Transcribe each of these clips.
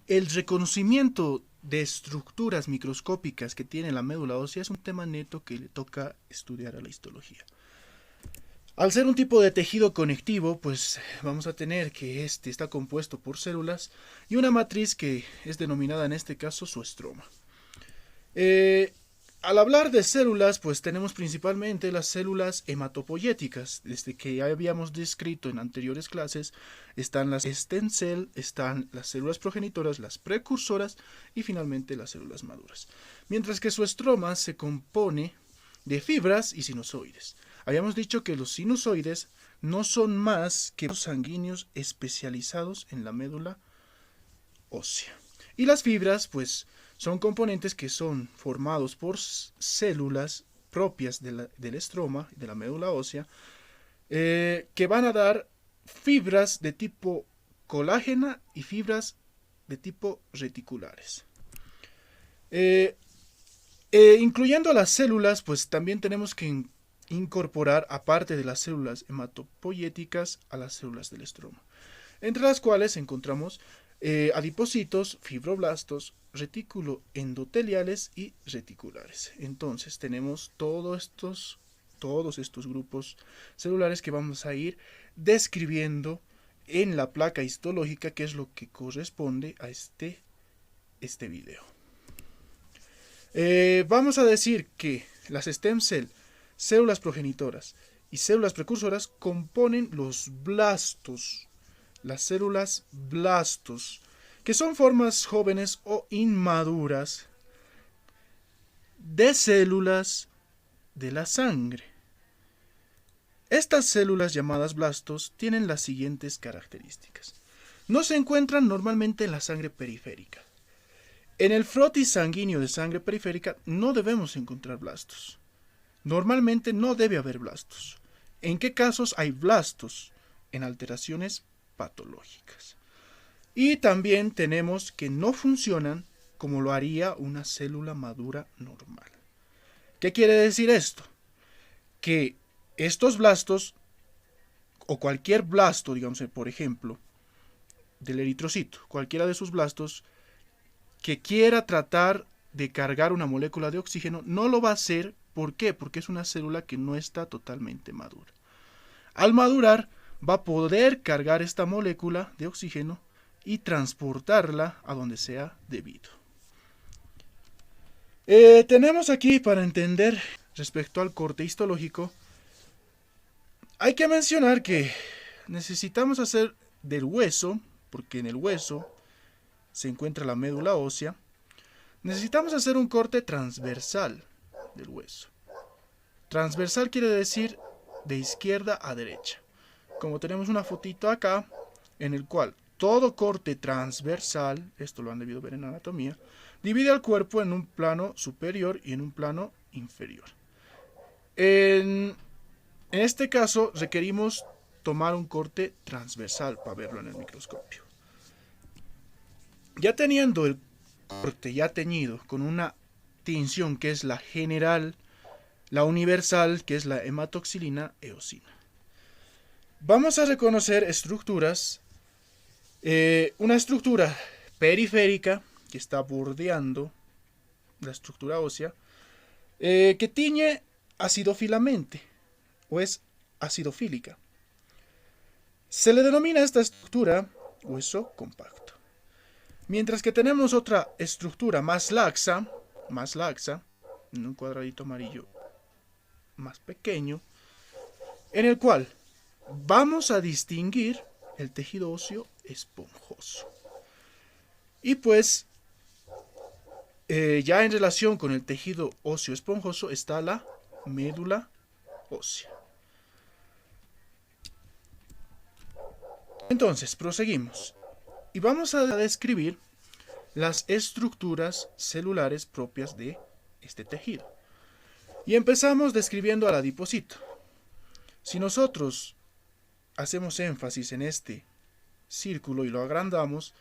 El reconocimiento de estructuras microscópicas que tiene la médula ósea es un tema neto que le toca estudiar a la histología. Al ser un tipo de tejido conectivo, pues vamos a tener que este está compuesto por células y una matriz que es denominada en este caso su estroma. Eh, Al hablar de células, pues tenemos principalmente las células hematopoyéticas. Desde que ya habíamos descrito en anteriores clases, están las stem cell, están las células progenitoras, las precursoras y finalmente las células maduras. Mientras que su estroma se compone de fibras y sinusoides. Habíamos dicho que los sinusoides no son más que sanguíneos especializados en la médula ósea. Y las fibras, pues, son componentes que son formados por células propias del estroma, de la médula ósea, que van a dar fibras de tipo colágena y fibras de tipo reticulares. Eh, Incluyendo las células, pues también tenemos que incorporar, aparte de las células hematopoyéticas, a las células del estroma, entre las cuales encontramos adipocitos, fibroblastos, retículo endoteliales y reticulares. Entonces tenemos todos estos grupos celulares que vamos a ir describiendo en la placa histológica, que es lo que corresponde a este video. Vamos a decir que las stem cell, células progenitoras y células precursoras componen los blastos, las células blastos, que son formas jóvenes o inmaduras de células de la sangre. Estas células llamadas blastos tienen las siguientes características. No se encuentran normalmente en la sangre periférica. En el frotis sanguíneo de sangre periférica no debemos encontrar blastos. Normalmente no debe haber blastos. ¿En qué casos hay blastos? En alteraciones patológicas. Y también tenemos que no funcionan como lo haría una célula madura normal. ¿Qué quiere decir esto? Que estos blastos, o cualquier blasto, digamos, por ejemplo, del eritrocito, cualquiera de sus blastos, que quiera tratar de cargar una molécula de oxígeno, no lo va a hacer. ¿Por qué? Porque es una célula que no está totalmente madura. Al madurar, va a poder cargar esta molécula de oxígeno y transportarla a donde sea debido. Tenemos aquí, para entender respecto al corte histológico, hay que mencionar que necesitamos hacer del hueso, porque en el hueso se encuentra la médula ósea, necesitamos hacer un corte transversal del hueso. Transversal quiere decir de izquierda a derecha. Como tenemos una fotito acá, en el cual todo corte transversal, esto lo han debido ver en anatomía, divide al cuerpo en un plano superior y en un plano inferior. En este caso requerimos tomar un corte transversal para verlo en el microscopio. Ya teniendo el corte ya teñido con una tinción que es la general, la universal que es la hematoxilina eosina, vamos a reconocer estructuras. Una estructura periférica que está bordeando la estructura ósea, que tiñe acidofilamente o es acidofílica. Se le denomina esta estructura hueso compacto. Mientras que tenemos otra estructura más laxa, en un cuadradito amarillo más pequeño, en el cual vamos a distinguir el tejido óseo esponjoso. Y pues, ya en relación con el tejido óseo esponjoso está la médula ósea. Entonces, proseguimos. Y vamos a describir las estructuras celulares propias de este tejido. Y empezamos describiendo al adipocito. Si nosotros hacemos énfasis en este círculo y lo agrandamos,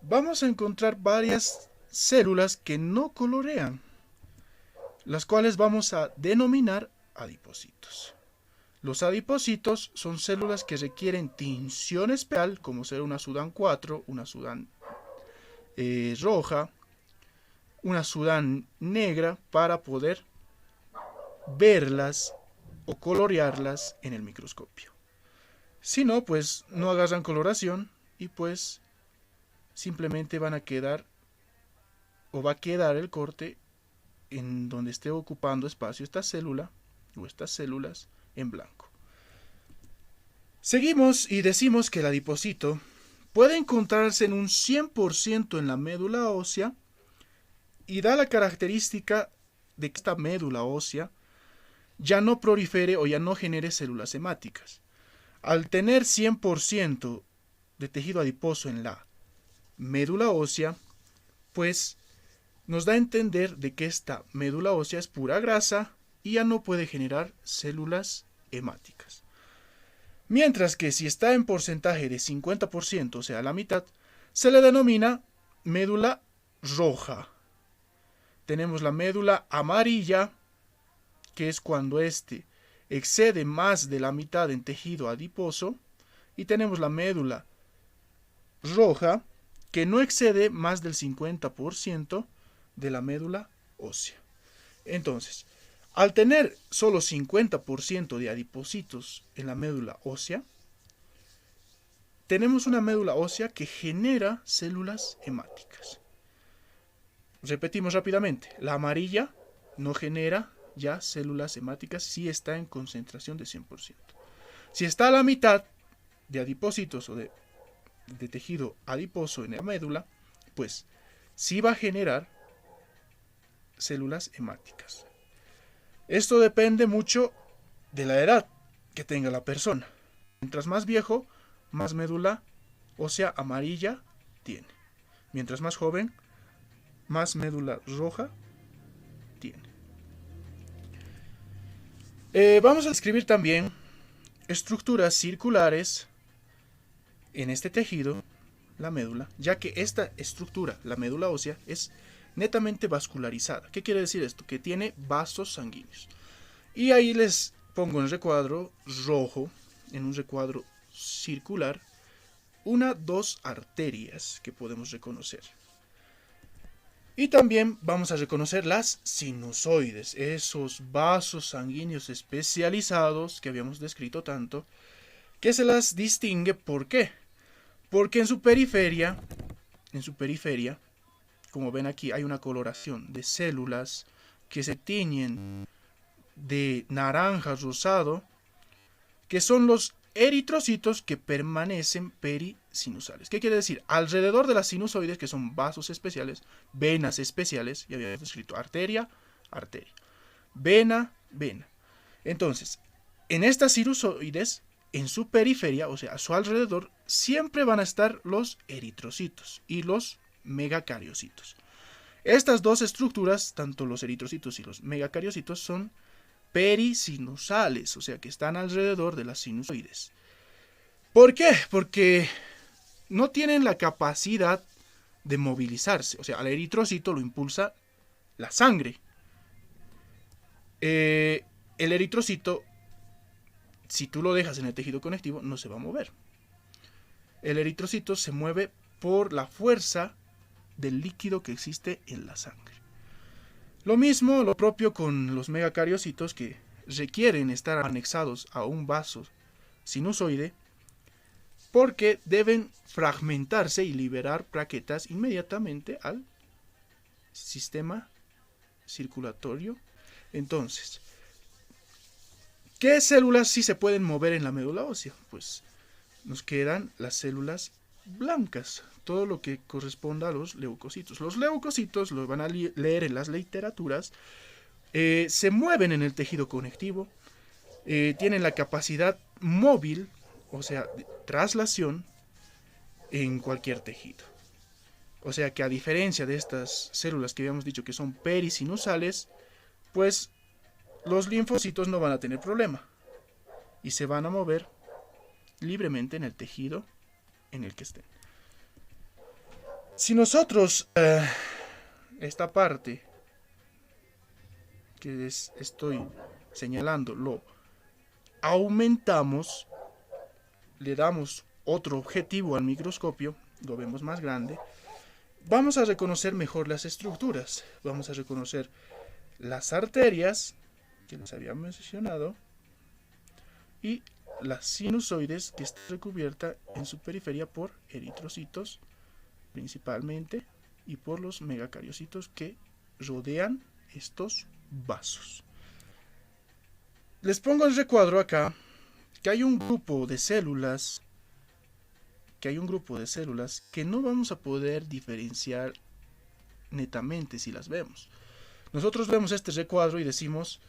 vamos a encontrar varias células que no colorean, las cuales vamos a denominar adipocitos. Los adipocitos son células que requieren tinción especial, como ser una Sudan 4, una Sudan roja, una sudán negra para poder verlas o colorearlas en el microscopio. Si no, pues no agarran coloración y pues simplemente van a quedar o va a quedar el corte en donde esté ocupando espacio esta célula o estas células en blanco. Seguimos y decimos que el adipocito puede encontrarse en un 100% en la médula ósea y da la característica de que esta médula ósea ya no prolifere o ya no genere células hemáticas. Al tener 100% de tejido adiposo en la médula ósea, pues nos da a entender de que esta médula ósea es pura grasa y ya no puede generar células hemáticas. Mientras que si está en porcentaje de 50%, o sea, la mitad, se le denomina médula roja. Tenemos la médula amarilla, que es cuando éste excede más de la mitad en tejido adiposo, y tenemos la médula roja, que no excede más del 50% de la médula ósea. Entonces, al tener solo 50% de adipocitos en la médula ósea, tenemos una médula ósea que genera células hemáticas. Repetimos rápidamente, la amarilla no genera ya células hemáticas si está en concentración de 100%. Si está a la mitad de adipocitos o de tejido adiposo en la médula, pues sí va a generar células hemáticas. Esto depende mucho de la edad que tenga la persona. Mientras más viejo, más médula ósea amarilla tiene. Mientras más joven, más médula roja tiene. Vamos a describir también estructuras circulares en este tejido, la médula, ya que esta estructura, la médula ósea, es netamente vascularizada. ¿Qué quiere decir esto? Que tiene vasos sanguíneos. Y ahí les pongo en recuadro rojo, en un recuadro circular, dos arterias que podemos reconocer. Y también vamos a reconocer las sinusoides, esos vasos sanguíneos especializados que habíamos descrito tanto, que se las distingue. ¿Por qué? Porque en su periferia, como ven aquí, hay una coloración de células que se tiñen de naranja rosado, que son los eritrocitos que permanecen perisinusales. ¿Qué quiere decir? Alrededor de las sinusoides, que son vasos especiales, venas especiales, ya habíamos escrito arteria, arteria, vena, vena. Entonces, en estas sinusoides, en su periferia, o sea, a su alrededor, siempre van a estar los eritrocitos y los megacariocitos. Estas dos estructuras, tanto los eritrocitos y los megacariocitos, son perisinusales, o sea que están alrededor de las sinusoides. ¿Por qué? Porque no tienen la capacidad de movilizarse, o sea, al eritrocito lo impulsa la sangre. El eritrocito, si tú lo dejas en el tejido conectivo, no se va a mover. El eritrocito se mueve por la fuerza del líquido que existe en la sangre. Lo mismo, lo propio con los megacariocitos, que requieren estar anexados a un vaso sinusoide porque deben fragmentarse y liberar plaquetas inmediatamente al sistema circulatorio. Entonces, ¿qué células sí se pueden mover en la médula ósea? Pues nos quedan las células blancas, todo lo que corresponda a los leucocitos. Los leucocitos, lo van a leer en las literaturas, se mueven en el tejido conectivo, tienen la capacidad móvil, o sea, de traslación en cualquier tejido. O sea que a diferencia de estas células que habíamos dicho que son perisinusales, pues los linfocitos no van a tener problema y se van a mover libremente en el tejido en el que estén. Si nosotros esta parte que estoy señalando lo aumentamos, le damos otro objetivo al microscopio, lo vemos más grande, vamos a reconocer mejor las estructuras. Vamos a reconocer las arterias, que les había mencionado, y las sinusoides, que está recubierta en su periferia por eritrocitos principalmente, y por los megacariocitos que rodean estos vasos. Les pongo el recuadro acá que hay un grupo de células que no vamos a poder diferenciar netamente si las vemos. Nosotros vemos este recuadro y decimos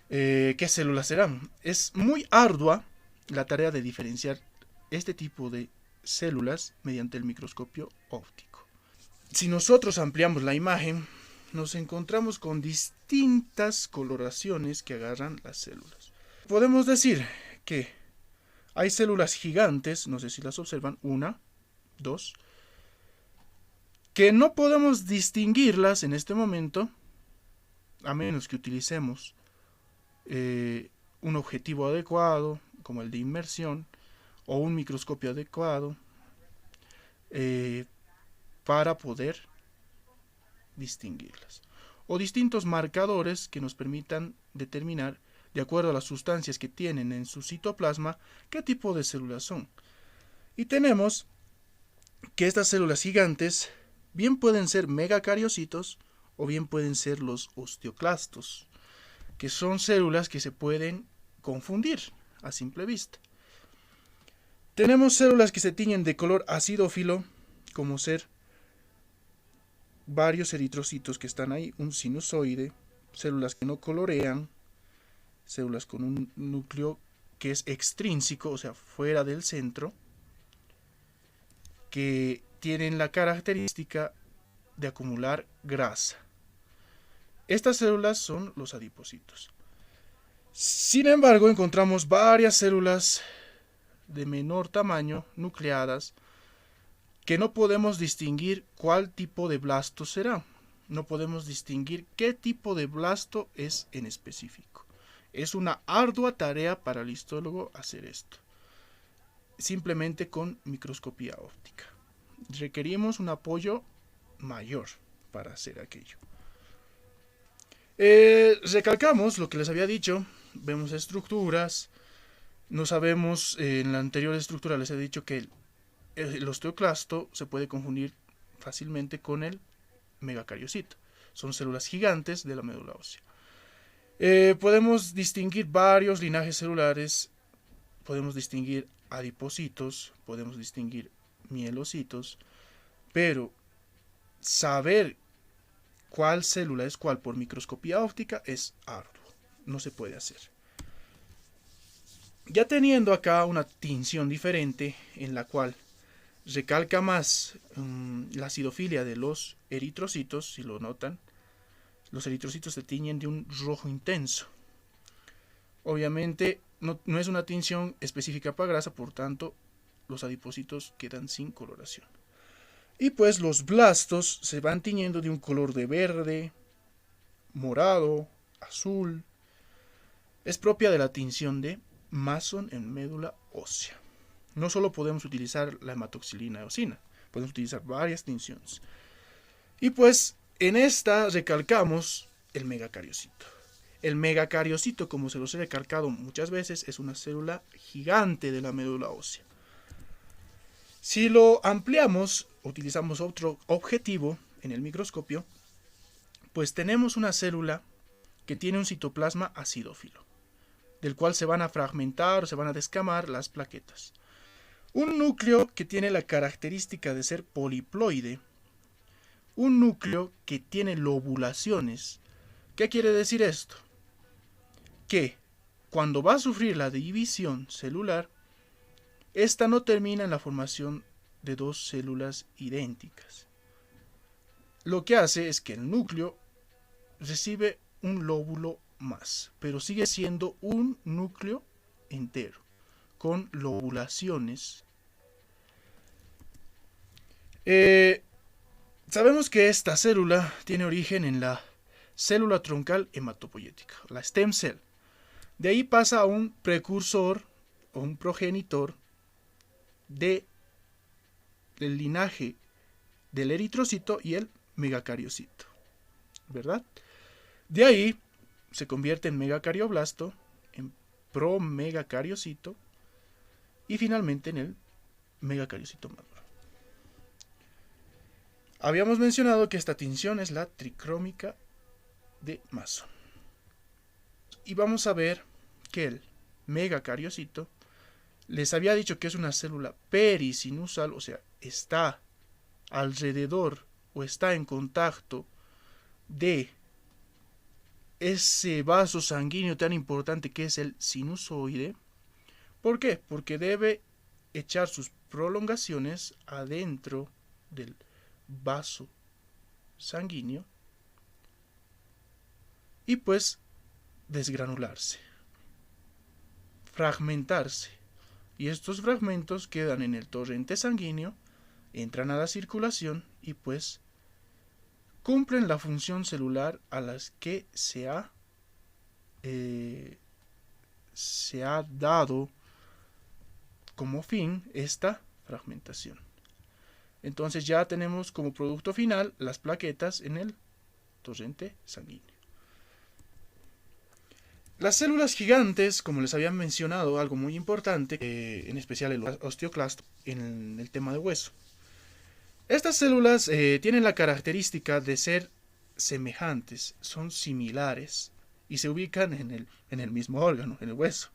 qué células serán. Es muy ardua la tarea de diferenciar este tipo de células mediante el microscopio óptico. Si nosotros ampliamos la imagen, nos encontramos con distintas coloraciones que agarran las células. Podemos decir que hay células gigantes, no sé si las observan, 1, 2, que no podemos distinguirlas en este momento, a menos que utilicemos un objetivo adecuado, como el de inmersión, o un microscopio adecuado, para poder distinguirlas. O distintos marcadores que nos permitan determinar, de acuerdo a las sustancias que tienen en su citoplasma, qué tipo de células son. Y tenemos que estas células gigantes bien pueden ser megacariocitos o bien pueden ser los osteoclastos, que son células que se pueden confundir a simple vista. Tenemos células que se tiñen de color acidófilo, como ser varios eritrocitos que están ahí, un sinusoide, células que no colorean, células con un núcleo que es extrínseco, o sea, fuera del centro, que tienen la característica de acumular grasa. Estas células son los adipocitos. Sin embargo, encontramos varias células de menor tamaño, nucleadas, que no podemos distinguir cuál tipo de blasto será. No podemos distinguir qué tipo de blasto es en específico. Es una ardua tarea para el histólogo hacer esto, simplemente con microscopía óptica. Requerimos un apoyo mayor para hacer aquello. Recalcamos lo que les había dicho. Vemos estructuras. No sabemos, en la anterior estructura les he dicho que el osteoclasto se puede confundir fácilmente con el megacariocito. Son células gigantes de la médula ósea. Podemos distinguir varios linajes celulares. Podemos distinguir adipocitos, podemos distinguir mielocitos, pero saber cuál célula es cuál por microscopía óptica es arduo, no se puede hacer. Ya teniendo acá una tinción diferente en la cual recalca más la acidofilia de los eritrocitos, si lo notan, los eritrocitos se tiñen de un rojo intenso. Obviamente no es una tinción específica para grasa, por tanto los adipocitos quedan sin coloración. Y pues los blastos se van tiñendo de un color de verde, morado, azul. Es propia de la tinción de Mason en médula ósea. No solo podemos utilizar la hematoxilina eosina, podemos utilizar varias tinciones. Y pues en esta recalcamos el megacariocito. El megacariocito, como se los he recalcado muchas veces, es una célula gigante de la médula ósea. Si lo ampliamos, utilizamos otro objetivo en el microscopio, pues tenemos una célula que tiene un citoplasma acidófilo, del cual se van a fragmentar o se van a descamar las plaquetas. Un núcleo que tiene la característica de ser poliploide. Un núcleo que tiene lobulaciones. ¿Qué quiere decir esto? Que cuando va a sufrir la división celular, esta no termina en la formación de dos células idénticas. Lo que hace es que el núcleo recibe un lóbulo más, pero sigue siendo un núcleo entero, con lobulaciones. Sabemos que esta célula tiene origen en la célula troncal hematopoyética, la stem cell. De ahí pasa a un precursor o un progenitor del linaje del eritrocito y el megacariocito, ¿verdad? De ahí se convierte en megacarioplasto, en promegacariocito y finalmente en el megacariocito maduro. Habíamos mencionado que esta tinción es la tricrómica de Mason. Y vamos a ver que el megacariocito, les había dicho que es una célula perisinusal, o sea, está alrededor o está en contacto de ese vaso sanguíneo tan importante que es el sinusoide. ¿Por qué? Porque debe echar sus prolongaciones adentro del vaso sanguíneo y pues desgranularse, fragmentarse, y estos fragmentos quedan en el torrente sanguíneo, entran a la circulación y pues cumplen la función celular a las que se ha dado como fin esta fragmentación. Entonces ya tenemos como producto final las plaquetas en el torrente sanguíneo. Las células gigantes, como les había mencionado, algo muy importante, en especial el osteoclasto, en el tema de hueso. Estas células tienen la característica de ser semejantes, son similares y se ubican en el mismo órgano, en el hueso.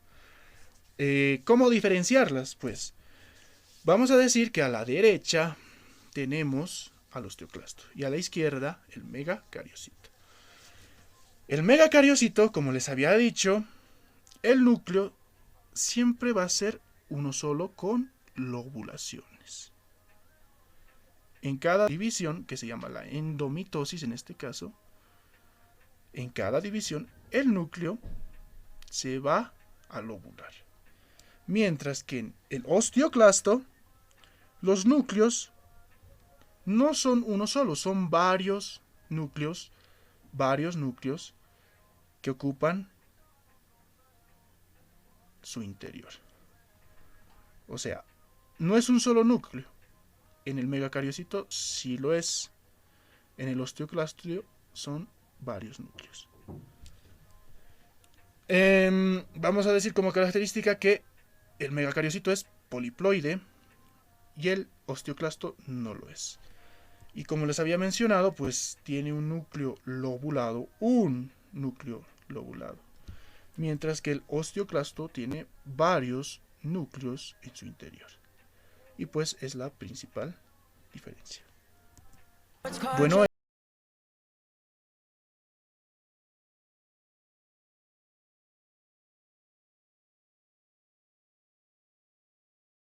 ¿Cómo diferenciarlas? Pues vamos a decir que a la derecha tenemos al osteoclasto y a la izquierda el megacariocito. El megacariocito, como les había dicho, el núcleo siempre va a ser uno solo con lobulaciones. En cada división, que se llama la endomitosis en este caso, en cada división el núcleo se va a lobular. Mientras que en el osteoclasto, los núcleos no son uno solo, son varios núcleos que ocupan su interior. O sea, no es un solo núcleo. En el megacariocito sí lo es. En el osteoclasto son varios núcleos. Vamos a decir como característica que el megacariocito es poliploide y el osteoclasto no lo es. Y como les había mencionado, pues tiene un núcleo lobulado, mientras que el osteoclasto tiene varios núcleos en su interior. Y pues es la principal diferencia. Bueno,